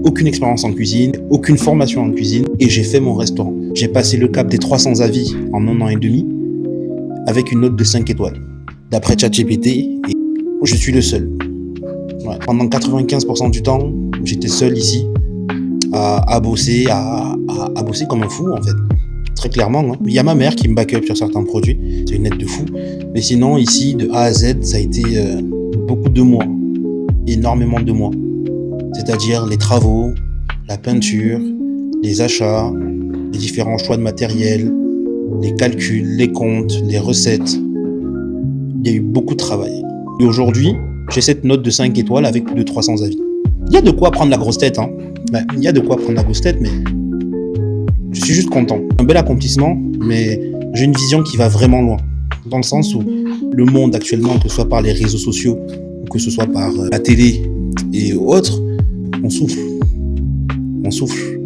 Aucune expérience en cuisine, aucune formation en cuisine, et j'ai fait mon restaurant. J'ai passé le cap des 300 avis en 1 an et demi, avec une note de 5 étoiles. D'après ChatGPT, et je suis le seul. Ouais. Pendant 95% du temps, j'étais seul ici, à bosser, à bosser comme un fou en fait. Très clairement, hein. Il y a ma mère qui me back up sur certains produits, c'est une aide de fou. Mais sinon, ici, de A à Z, ça a été beaucoup de mois, énormément de mois. C'est-à-dire les travaux, la peinture, les achats, les différents choix de matériel, les calculs, les comptes, les recettes. Il y a eu beaucoup de travail. Et aujourd'hui, j'ai cette note de 5 étoiles avec plus de 300 avis. Il y a de quoi prendre la grosse tête, hein. Ouais, il y a de quoi prendre la grosse tête, mais je suis juste content. Un bel accomplissement, mais j'ai une vision qui va vraiment loin. Dans le sens où le monde actuellement, que ce soit par les réseaux sociaux, ou que ce soit par la télé et autres, on souffle. On souffle.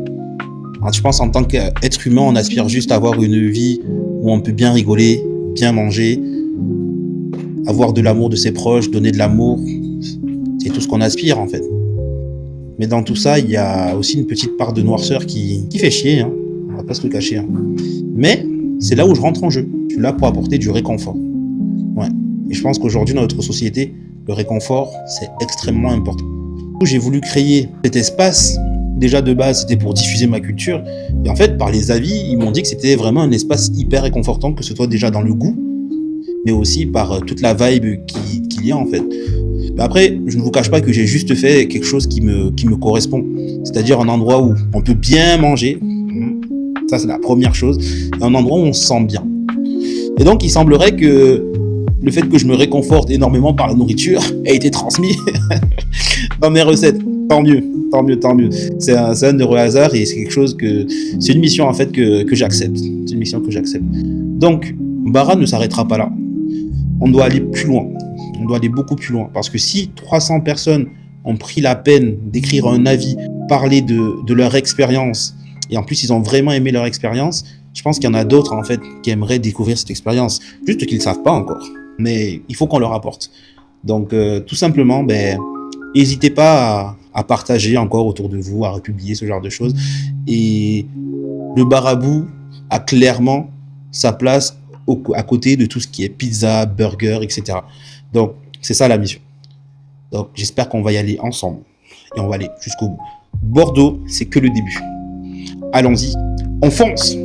Alors, je pense en tant qu'être humain, on aspire juste à avoir une vie où on peut bien rigoler, bien manger, avoir de l'amour de ses proches, donner de l'amour. C'est tout ce qu'on aspire en fait. Mais dans tout ça, il y a aussi une petite part de noirceur qui fait chier, hein. On va pas se le cacher. Hein. Mais c'est là où je rentre en jeu. Je suis là pour apporter du réconfort. Ouais. Et je pense qu'aujourd'hui, dans notre société, le réconfort, c'est extrêmement important. J'ai voulu créer cet espace. Déjà de base, c'était pour diffuser ma culture. Et en fait, par les avis, ils m'ont dit que c'était vraiment un espace hyper réconfortant, que ce soit déjà dans le goût, mais aussi par toute la vibe qu'il y a en fait. Mais après, je ne vous cache pas que j'ai juste fait quelque chose qui me correspond. C'est-à-dire un endroit où on peut bien manger. Ça, c'est la première chose. Et un endroit où on se sent bien. Et donc, il semblerait que le fait que je me réconforte énormément par la nourriture ait été transmis dans mes recettes. Tant mieux, tant mieux, tant mieux. C'est un heureux hasard et c'est quelque chose que... C'est une mission en fait que j'accepte. C'est une mission que j'accepte. Donc, Bara ne s'arrêtera pas là. On doit aller plus loin. On doit aller beaucoup plus loin. Parce que si 300 personnes ont pris la peine d'écrire un avis, parler de leur expérience, et en plus ils ont vraiment aimé leur expérience, je pense qu'il y en a d'autres en fait qui aimeraient découvrir cette expérience. Juste qu'ils ne savent pas encore. Mais il faut qu'on leur apporte. Donc tout simplement, n'hésitez pas à partager encore autour de vous, à republier ce genre de choses. Et le Baraboo a clairement sa place à côté de tout ce qui est pizza, burger, etc. Donc, c'est ça la mission. Donc, j'espère qu'on va y aller ensemble. Et on va aller jusqu'au bout. Bordeaux, c'est que le début. Allons-y, on fonce!